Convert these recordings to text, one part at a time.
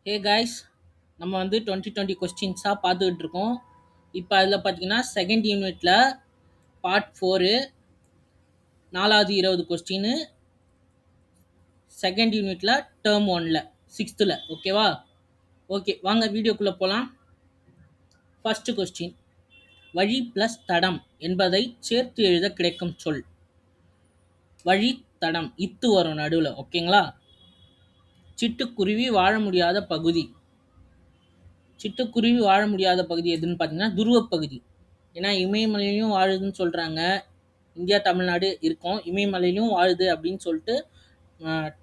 Hey guys, நம்ம வந்து 2020 கொஸ்டின்ஸாக பார்த்துக்கிட்டு இருக்கோம். இப்போ அதில் பார்த்தீங்கன்னா செகண்ட் யூனிட்டில் பார்ட் 4 4வது 20 கொஸ்டின் செகண்ட் யூனிட்டில் டேர்ம் 1ல் 6th ஓகேவா? ஓகே, வாங்க வீடியோக்குள்ளே போகலாம். ஃபர்ஸ்ட் கொஸ்டின், வழி ப்ளஸ் தடம் என்பதை சேர்த்து எழுத கிடைக்கும் சொல். வழி தடம் இத்து வரும் நடுவில், ஓகேங்களா? சிட்டுக்குருவி வாழ முடியாத பகுதி. சிட்டுக்குருவி வாழ முடியாத பகுதி எதுன்னு பார்த்தீங்கன்னா துருவப் பகுதி. ஏன்னா இமயமலையிலையும் வாழுதுன்னு சொல்கிறாங்க. இந்தியா தமிழ்நாடு இருக்கும், இமயமலையிலையும் வாழுது அப்படின்னு சொல்லிட்டு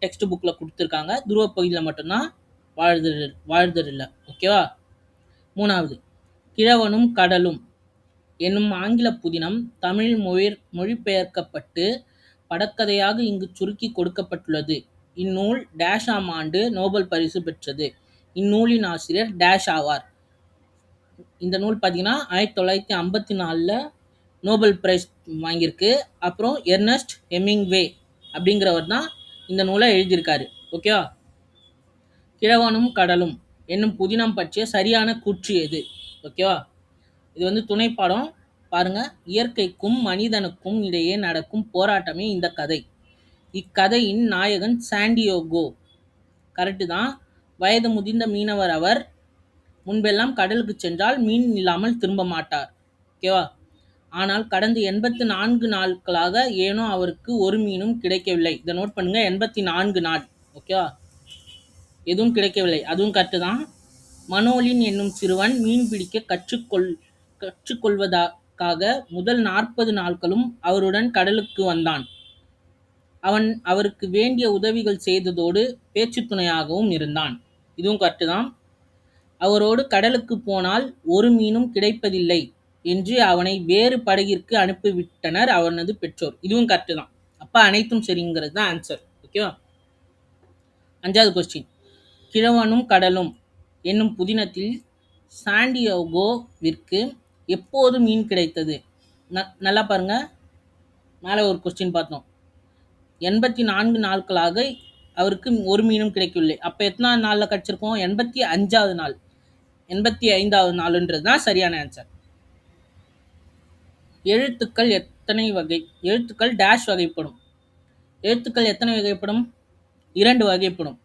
டெக்ஸ்ட் புக்கில் கொடுத்துருக்காங்க. துருவப் பகுதியில் மட்டும்தான் வாழ்தல் ஓகேவா? 3வது, கிழவனும் கடலும் என்னும் ஆங்கில புதினம் தமிழ் மொழிபெயர்க்கப்பட்டு படக்கதையாக இங்கு சுருக்கி கொடுக்கப்பட்டுள்ளது. இந்நூல் டேஷ் ஆம் ஆண்டு நோபல் பரிசு பெற்றது. இந்நூலின் ஆசிரியர் டேஷ் ஆவார். இந்த நூல் பார்த்தீங்கன்னா 1954 நோபல் பிரைஸ் வாங்கியிருக்கு. அப்புறம் எர்னஸ்ட் ஹெமிங்வே அப்படிங்கிறவர் தான் இந்த நூலை எழுதியிருக்காரு. ஓகேவா? கிழவனும் கடலும் என்னும் புதினம் பற்றிய சரியான கூற்று எது? ஓகேவா? இது வந்து துணைப்பாடம் பாருங்க. இயற்கைக்கும் மனிதனுக்கும் இடையே நடக்கும் போராட்டமே இந்த கதை. இக்கதையின் நாயகன் சாண்டியோகோ. கரெக்டு தான். வயது முதிர்ந்த மீனவர் அவர். முன்பெல்லாம் கடலுக்கு சென்றால் மீன் இல்லாமல் திரும்ப மாட்டார். ஓகேவா? ஆனால் கடந்த 84 நாட்களாக ஏனோ அவருக்கு ஒரு மீனும் கிடைக்கவில்லை. இதை நோட் பண்ணுங்க, 84 நாள். ஓகேவா? எதுவும் கிடைக்கவில்லை. அதுவும் கரெக்டு தான். மனோலின் என்னும் சிறுவன் மீன் பிடிக்க கற்றுக்கொள்வதற்காக முதல் 40 நாட்களும் அவருடன் கடலுக்கு வந்தான். அவன் அவருக்கு வேண்டிய உதவிகள் செய்ததோடு பேச்சு துணையாகவும் இருந்தான். இதுவும் கரெக்டு தான். அவரோடு கடலுக்கு போனால் ஒரு மீனும் கிடைப்பதில்லை என்று அவனை வேறு படகிற்கு அனுப்பிவிட்டனர் அவனது பெற்றோர். இதுவும் கரெக்டு தான். அப்போ அனைத்தும் சரிங்கிறது தான் ஆன்சர். ஓகேவா? 5வது கொஸ்டின், கிழவனும் கடலும் என்னும் புதினத்தில் சாண்டியோகோவிற்கு எப்போது மீன் கிடைத்தது? நல்லா பாருங்க, மேலே ஒரு கொஸ்டின் பார்த்தோம். 84 நாட்களாக அவருக்கு ஒரு மீனும் கிடைக்கவில்லை. அப்போ எத்தனாவது நாளில் கிடச்சிருக்கோம்? 85வது நாள். 85வது நாளுன்றது தான் சரியான ஆன்சர். எழுத்துக்கள் எத்தனை வகை? எழுத்துக்கள் டேஷ் வகைப்படும். எழுத்துக்கள் எத்தனை வகைப்படும்? 2 வகைப்படும்.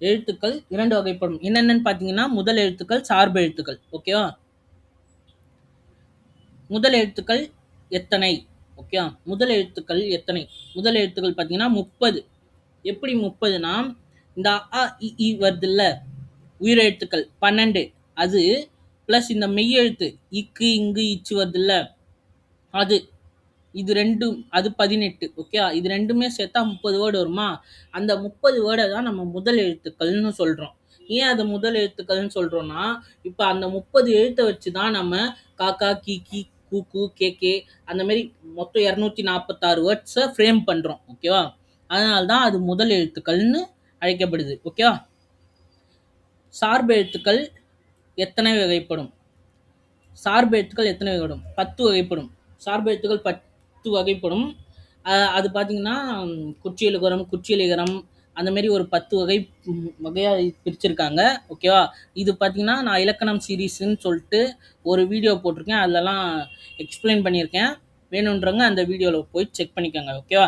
எழுத்துக்கள் 2 வகைப்படும். என்னென்னு பார்த்தீங்கன்னா முதல் எழுத்துக்கள், சார்பு எழுத்துக்கள். ஓகேவா? முதல் எழுத்துக்கள் எத்தனை? ஓகே, முதல் எழுத்துக்கள் எத்தனை? முதல் எழுத்துக்கள் பார்த்தீங்கன்னா 30. எப்படி 30னா, இந்த அ இ வருதுல்ல உயிரெழுத்துக்கள் 12, அது ப்ளஸ் இந்த மெய்யெழுத்து இக்கு இங்கு இச்சு வருதுல்ல அது, இது ரெண்டும் அது 18. ஓகே, இது ரெண்டுமே சேர்த்தா 30 வேர்டு வருமா? அந்த 30 வேர்டை தான் நம்ம முதல் எழுத்துக்கள்னு சொல்கிறோம். ஏன் அது முதல் எழுத்துக்கள்னு சொல்கிறோன்னா, இப்போ அந்த 30 எழுத்தை வச்சு தான் நம்ம காக்கா கீக்கி கூக்கு கேகே அந்த மாதிரி மொத்தம் 246 வேர்ட்ஸை ஃப்ரேம் பண்ணுறோம். ஓகேவா? அதனால தான் அது முதல் எழுத்துக்கள்னு அழைக்கப்படுது. ஓகேவா? சார்பு எழுத்துக்கள் எத்தனை வகைப்படும்? சார்பு எழுத்துக்கள் எத்தனை வகைப்படும்? 10 வகைப்படும். சார்பு எழுத்துக்கள் 10 வகைப்படும். அது பார்த்தீங்கன்னா குற்றியலுகரம், குற்றியலிகரம் அந்த மாதிரி ஒரு 10 வகையாக பிரிச்சிருக்காங்க. ஓகேவா? இது பார்த்தீங்கன்னா நான் இலக்கணம் சீரீஸ்ன்னு சொல்லிட்டு ஒரு வீடியோ போட்டிருக்கேன். அதிலலாம் எக்ஸ்பிளைன் பண்ணியிருக்கேன். வேணுன்றவங்க அந்த வீடியோவில் போய் செக் பண்ணிக்கோங்க. ஓகேவா?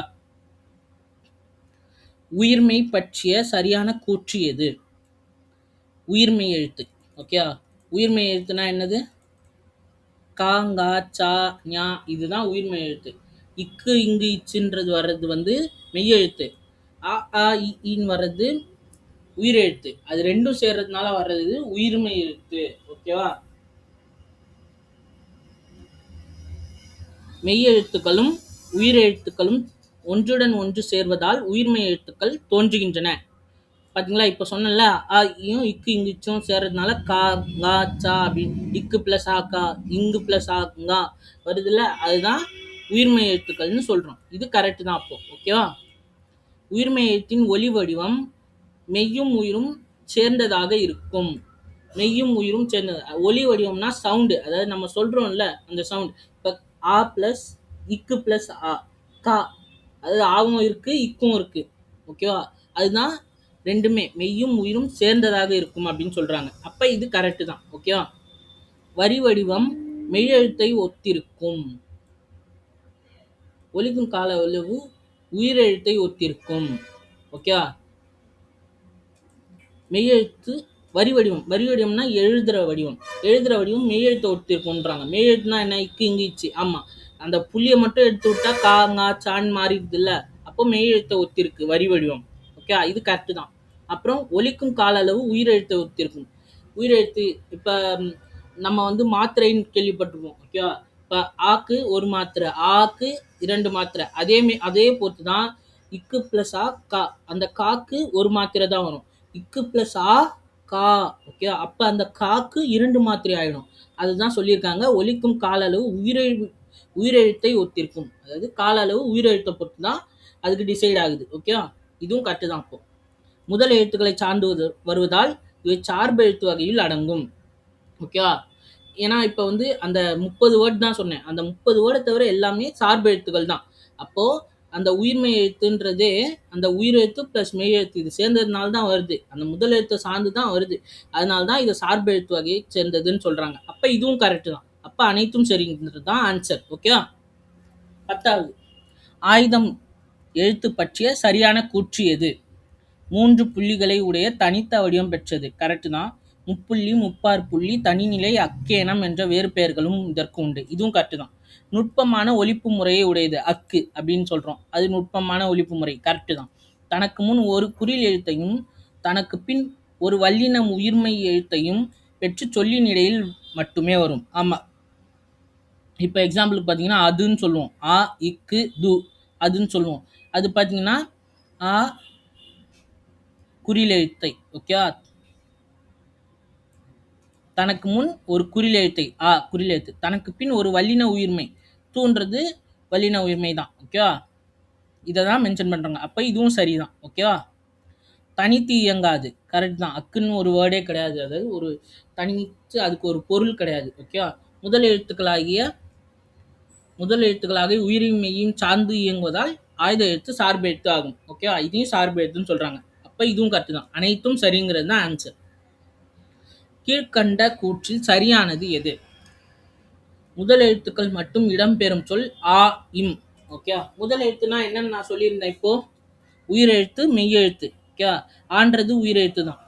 உயிர்மை பற்றிய சரியான கூற்று எது? உயிர்மை எழுத்து. ஓகேவா? உயிர்மை எழுத்துனா என்னது? கா, ngா, சா, ஞா இதுதான் உயிர்மை எழுத்து. இக்கு இங்கு இச்சுன்றது வர்றது வந்து மெய்யெழுத்து. அ ஆ இன்னு வர்றது உயிரெழுத்து. அது ரெண்டும் சேர்றதுனால வர்றது உயிர்மை எழுத்து. ஓகேவா? மெய்யெழுத்துக்களும் உயிரெழுத்துக்களும் ஒன்றுடன் ஒன்று சேர்வதால் உயிர்மை எழுத்துக்கள் தோன்றுகின்றன. பார்த்தீங்களா? இப்போ சொன்னல அயும் இக்கு இங்கிச்சும் சேர்றதுனால கா, ngா, சா அப்படின்னு இக்கு ப்ளஸ் ஆ கா, இங்கு ப்ளஸ் ஆ ngா வருதுல்ல, அதுதான் உயிர்மை எழுத்துக்கள்னு சொல்கிறோம். இது கரெக்டு தான். அப்போ ஓகேவா? உயிர்மை எழுத்தின் ஒலி வடிவம் மெய்யும் உயிரும் சேர்ந்ததாக இருக்கும். மெய்யும் உயிரும் சேர்ந்தது. ஒலி வடிவம்னா சவுண்டு, அதாவது நம்ம சொல்கிறோம்ல அந்த சவுண்ட். இப்போ ஆ ப்ளஸ் இக்கு ப்ளஸ் ஆ கா, அதாவது ஆவும் இருக்குது இக்கும் இருக்குது. ஓகேவா? அதுதான் ரெண்டுமே மெய்யும் உயிரும் சேர்ந்ததாக இருக்கும் அப்படின்னு சொல்றாங்க. அப்ப இது கரெக்ட் தான். ஓகேவா? வரி வடிவம் மெய்யெழுத்தை ஒத்திருக்கும். ஒலிக்கும் கால அளவு உயிரெழுத்தை ஒத்திருக்கும். ஓகேவா? மெய்யெழுத்து வரி வடிவம். வரி வடிவம்னா எழுதுற வடிவம். எழுதுற வடிவம் மெய்யெழுத்தை ஒத்திருக்கும்ன்றாங்க. மெய்யெழுத்துனா என்ன? இக்கு இங்கு இச்சு. ஆமா, அந்த புள்ளியை மட்டும் எடுத்து விட்டா கா ngா சான் மாறிடுது இல்ல, அப்போ மெய்யெழுத்தை ஒத்திருக்கு வரி வடிவம். ஓகே, இது கரெக்ட் தான். அப்புறம் ஒலிக்கும் கால அளவு உயிரெழுத்தை ஒத்திருக்கும். உயிரெழுத்து இப்ப நம்ம வந்து மாத்திரைன்னு கேள்விப்பட்டிருப்போம். ஓகேவா? இப்ப ஆக்கு ஒரு மாத்திரை, ஆக்கு 2 மாத்திரை. அதே பொறுத்து தான் இக்கு பிளஸ் ஆ கா. அந்த காக்கு ஒரு மாத்திரை தான் வரும். இக்கு பிளஸ் ஆ கா. ஓகே, அப்ப அந்த காக்கு 2 மாத்திரை ஆயிடும். அதுதான் சொல்லியிருக்காங்க. ஒலிக்கும் கால அளவு உயிரெழுத்தை ஒத்திருக்கும். அதாவது கால அளவு உயிரெழுத்தை பொறுத்து தான் அதுக்கு டிசைட் ஆகுது. ஓகேவா? இதுவும் கரெக்ட் தான். அப்போ முதல் எழுத்துக்களை சார்ந்து வருவதால் இவை சார்பு எழுத்து வகையில் அடங்கும். ஓகேவா? ஏன்னா இப்போ வந்து அந்த 30 வேர்ட் தான் சொன்னேன். அந்த 30 வேர்டை தவிர எல்லாமே சார்பு எழுத்துக்கள் தான். அப்போ அந்த உயிர்மெய் எழுத்துன்றதே அந்த உயிர் எழுத்து பிளஸ் மெய் எழுத்து இது சேர்ந்ததுனால தான் வருது. அந்த முதல் எழுத்தை சார்ந்து தான் வருது. அதனால தான் இதை சார்பு எழுத்து வகையை சேர்ந்ததுன்னு சொல்றாங்க. அப்ப இதுவும் கரெக்ட் தான். அப்ப அனைத்தும் சரிங்கிறது தான் ஆன்சர். ஓகேவா? 10வது, ஆயுதம் எழுத்து பற்றிய சரியான கூற்று எது? 3 புள்ளிகளை உடைய தனித்த வடிவம் பெற்றது. கரெக்ட் தான். முப்புள்ளி, முப்பார் புள்ளி, தனிநிலை, அக்கேனம் என்ற வேறு பெயர்களும் இதற்கு உண்டு. இதுவும் கரெக்ட் தான். நுட்பமான ஒலிப்பு முறையை உடையது அக்கு அப்படின்னு சொல்றோம். அது நுட்பமான ஒலிப்பு முறை. கரெக்ட் தான். தனக்கு முன் ஒரு குறில் எழுத்தையும் தனக்கு பின் ஒரு வல்லின உயிர்மெய் எழுத்தையும் பெற்று சொல்லின் இடையில் மட்டுமே வரும். ஆமா, இப்போ எக்ஸாம்பிளுக்கு பார்த்தீங்கன்னா அதுன்னு சொல்லுவோம். ஆ, இக்கு, து, அதுன்னு சொல்லுவோம். அது பார்த்தீங்கன்னா ஆ குறில் எழுத்தை. ஓகேவா? தனக்கு முன் ஒரு குறில் எழுத்தை, ஆ குறில் எழுத்து, தனக்கு பின் ஒரு வல்லின உயிர்மை, தூன்றது வல்லின உயிர்மை தான். ஓகேவா? இதை தான் மென்ஷன் பண்றாங்க. அப்ப இதுவும் சரிதான். ஓகேவா? தனித்து இயங்காது. கரெக்ட் தான். அக்குன்னு ஒரு வேர்டே கிடையாது. அதாவது ஒரு தனித்து அதுக்கு ஒரு பொருள் கிடையாது. ஓகேவா? முதல் எழுத்துக்களாக உயிரையும் மெய்யும் சார்ந்து இயங்குவதால் ஆயுத எழுத்து சார்பு எழுத்து ஆகும். ஓகேவா? இதையும் சார்பு எழுத்துன்னு சொல்றாங்க. அப்ப இதுவும் கரெக்ட் தான். அனைத்தும் சரிங்கிறது தான் ஆன்சர். கீழ்கண்ட கூற்றில் சரியானது எது? முதல் எழுத்துக்கள் மட்டும் இடம்பெறும் சொல் ஆ, இம். ஓகே, முதல் எழுத்துனா என்னன்னு நான் சொல்லியிருந்தேன். இப்போ உயிரெழுத்து மெய்யெழுத்து. ஓகே, ஆன்றது உயிரெழுத்து தான்,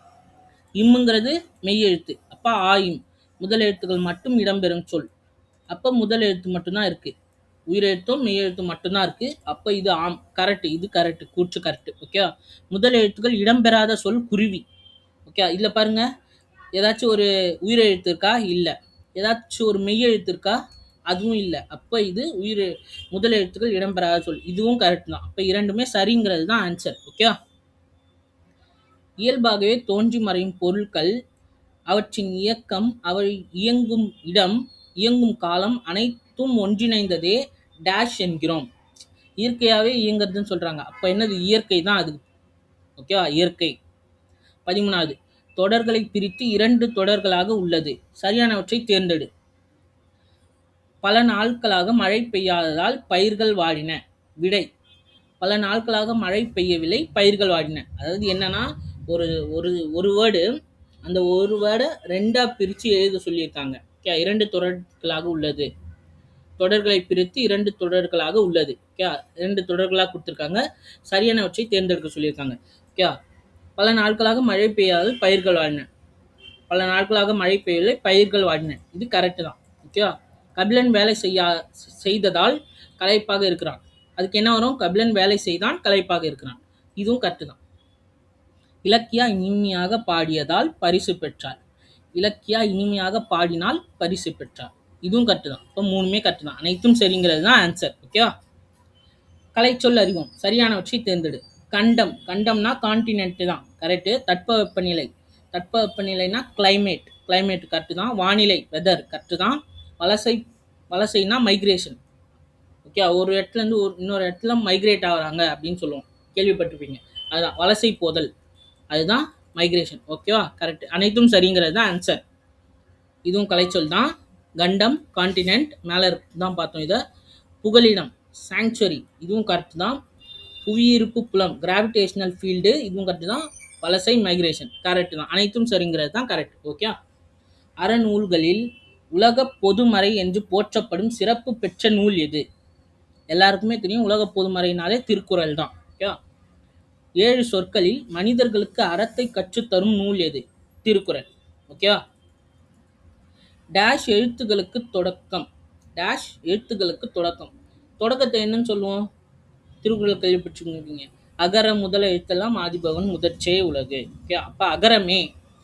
இம்முங்கிறது மெய்யெழுத்து. அப்ப ஆ, இம் முதல் எழுத்துக்கள் மட்டும் இடம்பெறும் சொல். அப்ப முதல் எழுத்து மட்டும்தான் இருக்கு, உயிரெழுத்தும் மெய்யெழுத்தும் மட்டும்தான் இருக்கு. அப்ப இது ஆம். கரெக்ட். இது கரெக்ட். கூற்று கரெக்ட். ஓகே, முதல் எழுத்துக்கள் இடம்பெறாத சொல் குருவி. ஓகே, இதுல பாருங்க, ஏதாச்சும் ஒரு உயிரெழுத்து இருக்கா? இல்லை. ஏதாச்சும் ஒரு மெய்யெழுத்து இருக்கா? அதுவும் இல்லை. அப்போ இது முதல் எழுத்துக்கள் இடம்பெறாத சொல். இதுவும் கரெக்ட் தான். அப்போ இரண்டுமே சரிங்கிறது தான் ஆன்சர். ஓகே, இயல்பாகவே தோன்றி மறையும் பொருட்கள், அவற்றின் இயக்கம், அவை இயங்கும் இடம், இயங்கும் காலம் அனைத்தும் ஒன்றிணைந்ததே டேஷ் என்கிறோம். இயற்கையாகவே இயங்குறதுன்னு சொல்றாங்க. அப்போ என்னது? இயற்கை தான் அது. ஓகேவா? இயற்கை. 13வது, தொடர்களை பிரித்து 2 தொடர்களாக உள்ளது. சரியானவற்றை தேர்ந்தெடு. பல நாட்களாக மழை பெய்யாததால் பயிர்கள் வாடின. விடை, பல நாட்களாக மழை பெய்யவில்லை, பயிர்கள் வாடின. அதாவது என்னன்னா, ஒரு ஒரு ஒரு வேர்டு, அந்த ஒரு வேர்டை 2ஆ பிரித்து எழுத சொல்லியிருக்காங்க. 2 தொடர்களாக உள்ளது. தொடர்களை பிரித்து 2 தொடர்களாக உள்ளது. 2 தொடர்களாக கொடுத்துருக்காங்க. சரியானவற்றை தேர்ந்தெடுக்க சொல்லியிருக்காங்க. ஓகே, பல நாட்களாக மழை பெய்யாததால் பயிர்கள் வாடின. பல நாட்களாக மழை பெய்யவில்லை, பயிர்கள் வாடின. இது கரெக்ட் தான். ஓகேவா? கபிலன் வேலை செய்ததால் களைப்பாக இருக்கிறான். அதுக்கு என்ன வரும்? கபிலன் வேலை செய்தான், களைப்பாக இருக்கிறான். இதுவும் கரெக்ட் தான். இலக்கியா இனிமையாக பாடியதால் பரிசு பெற்றார். இலக்கியா இனிமையாக பாடினால் பரிசு பெற்றார். இதுவும் கரெக்ட் தான். இப்போ 3மே கரெக்ட் தான். அனைத்தும் சரிங்கிறது தான் ஆன்சர். ஓகேவா? கலைச்சொல் அறிவோம். சரியானவற்றை தேர்ந்தெடு. கண்டம், கண்டம்னா கான்டினென்ட் தான். கரெக்டு. தட்பவெப்பநிலை, தட்பவெப்பநிலைனா கிளைமேட், கிளைமேட் கரெக்டு தான். வானிலை, வெதர் கரெக்டு தான். வலசைனா மைக்ரேஷன். ஓகே, ஒரு இடத்துலேருந்து இன்னொரு இடத்துல மைக்ரேட் ஆகுறாங்க அப்படின்னு சொல்லுவோம், கேள்விப்பட்டிருப்பீங்க. அதுதான் வலசை போதல், அதுதான் மைக்ரேஷன். ஓகேவா? கரெக்ட். அனைத்தும் சரிங்கிறது தான் ஆன்சர். இதுவும் கலைச்சொல் தான். கண்டம் கான்டினென்ட் மேலே தான் பார்த்தோம். இதை புகலிடம் சாங்சுவரி, இதுவும் கரெக்ட் தான். புவியீர்ப்பு புலம் கிராவிடேஷனல் ஃபீல்டு, இதுவும் கரெக்ட் தான். வலசை மைக்ரேஷன் கரெக்ட் தான். அனைத்தும் சரிங்கிறது தான் கரெக்ட். ஓகே. அறநூல்களில் உலக பொதுமறை என்று போற்றப்படும் சிறப்பு பெற்ற நூல் எது? எல்லாருக்குமே தெரியும், உலக பொதுமறைனாலே திருக்குறள் தான். ஓகே. 7 சொற்களில் மனிதர்களுக்கு அறத்தை கற்றுத்தரும் நூல் எது? திருக்குறள். ஓகே. டேஷ் எழுத்துகளுக்கு தொடக்கம். டேஷ் எழுத்துகளுக்கு தொடக்கம். தொடக்கத்தை என்னன்னு சொல்லுவோம்? திருக்குறள் கேள்விப்பட்டிருக்கீங்க. அகர முதல எழுத்தெல்லாம் ஆதிபகவன் முதற்றே உலகு. ஓகே. அப்ப அகரமே,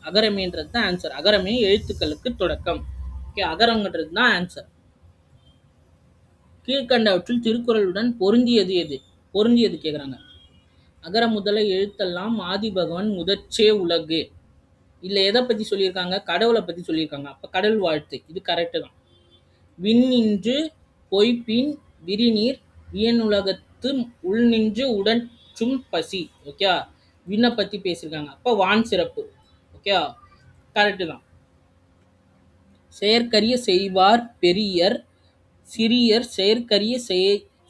அகரமேன்றது தான் ஆன்சர். அகரமே எழுத்துக்களுக்கு தொடக்கம். ஓகே. அகரம்ன்றது தான் ஆன்சர். கீழ்கண்டவற்றில் திருக்குறளுடன் பொருந்தியது எது? பொருந்தியது கேட்குறாங்க. அகர முதல எழுத்தெல்லாம் ஆதிபகவன் முதற்றே உலகு. இல்லை எதை பற்றி சொல்லியிருக்காங்க? கடவுளை பற்றி சொல்லியிருக்காங்க. அப்போ கடவுள் வாழ்த்து, இது கரெக்டு தான். விண்ணின்று பொய்ப்பின் விரிநீர் வியனுலகத்து உள்நின்று உடற்றும் பசி. ஓகே. விண்ணை பற்றி பேசியிருக்காங்க. அப்போ வான் சிறப்பு. ஓகே, கரெக்டு தான். செயற்கரிய செய்வார் பெரியர் சிறியர் செயற்கரிய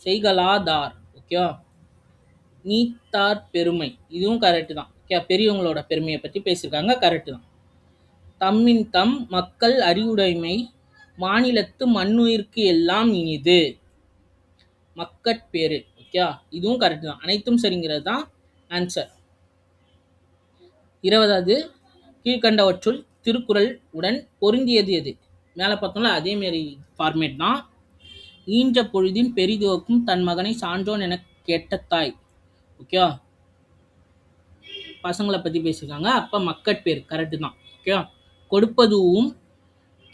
செய்கலாதார். ஓகே. நீத்தார் பெருமை, இதுவும் கரெக்டு தான். ஓகே. பெரியவங்களோட பெருமையை பற்றி பேசியிருக்காங்க. கரெக்டு தான். தம்மின் தம் மக்கள் அறிவுடைமை மாநிலத்து மண்ணுயிர்க்கு எல்லாம் இனிது. மக்கட்பேறு. ஓகே, இதுவும் கரெக்ட் தான். அனைத்தும் சரிங்கிறது தான் ஆன்சர். 20வது, கீழ்கண்டவற்றுள் திருக்குறள் உடன் பொருந்தியது எது? மேலே பார்த்தோம்ல அதே மாதிரி ஃபார்மேட் தான். ஈன்ற பொழுதின் பெரிதுவக்கும் தன் மகனை சான்றோன் என கேட்ட தாய். ஓகே, பசங்களை பற்றி பேசியிருக்காங்க. அப்போ மக்கட்பேர் கரெக்டு தான். ஓகே. கொடுப்பதுவும்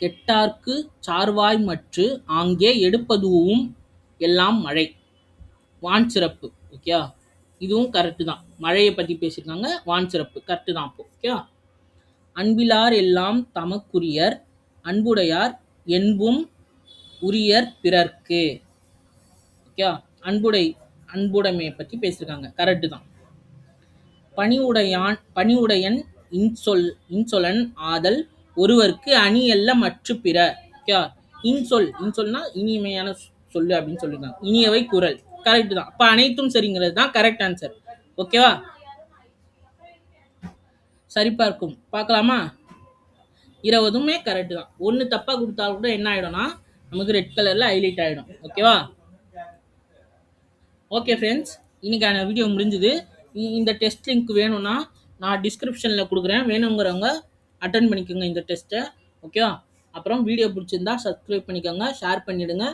கெட்டார்க்கு சார்வாய் மற்று ஆங்கே எடுப்பதுவும் எல்லாம் மழை. வான் சிறப்பு. ஓகே, இதுவும் கரெக்டு தான். மழையை பற்றி பேசியிருக்காங்க. வான் சிறப்பு கரெக்டு தான். அப்போ ஓகே. அன்பிலார் எல்லாம் தமக்குரியர் அன்புடையார் என்பும் உரியர் பிறர்க்கு. ஓகே. அன்புடைமையை பற்றி பேசியிருக்காங்க. கரெக்டு தான். பணிவுடையன் இன்சொலன் ஆதல் ஒருவருக்கு அணி அல்ல மற்ற பிற. ஓகே. இன்சொல்னா இனிமையான சொல்லு அப்படின்னு சொல்லியிருக்காங்க. இனியவை குரல். கரெக்ட் தான். அப்ப அனைத்தும் சரிங்கிறது தான் கரெக்ட் ஆன்சர். ஓகேவா? சரி பார்க்கலாமா? 20மே கரெக்ட் தான். ஒன்று தப்பா கொடுத்தாலும் கூட என்ன ஆயிடும்னா நமக்கு ரெட் கலர்ல ஹைலைட் ஆயிடும். ஓகேவா? ஓகே ஃப்ரெண்ட்ஸ், இன்னைக்கான வீடியோ முடிஞ்சுது. இந்த டெஸ்ட் லிங்க் வேணும்னா நான் டிஸ்கிரிப்ஷனில் கொடுக்குறேன். வேணுங்கிறவங்க அட்டன் பண்ணிக்கோங்க இந்த டெஸ்ட்டை. ஓகேவா? அப்புறம் வீடியோ பிடிச்சிருந்தா சப்ஸ்கிரைப் பண்ணிக்கோங்க, ஷேர் பண்ணிவிடுங்க,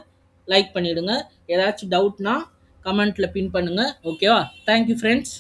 லைக் பண்ணிவிடுங்க. ஏதாச்சும் டவுட்னா கமெண்ட்டில் பின் பண்ணுங்கள். ஓகேவா? Thank you friends.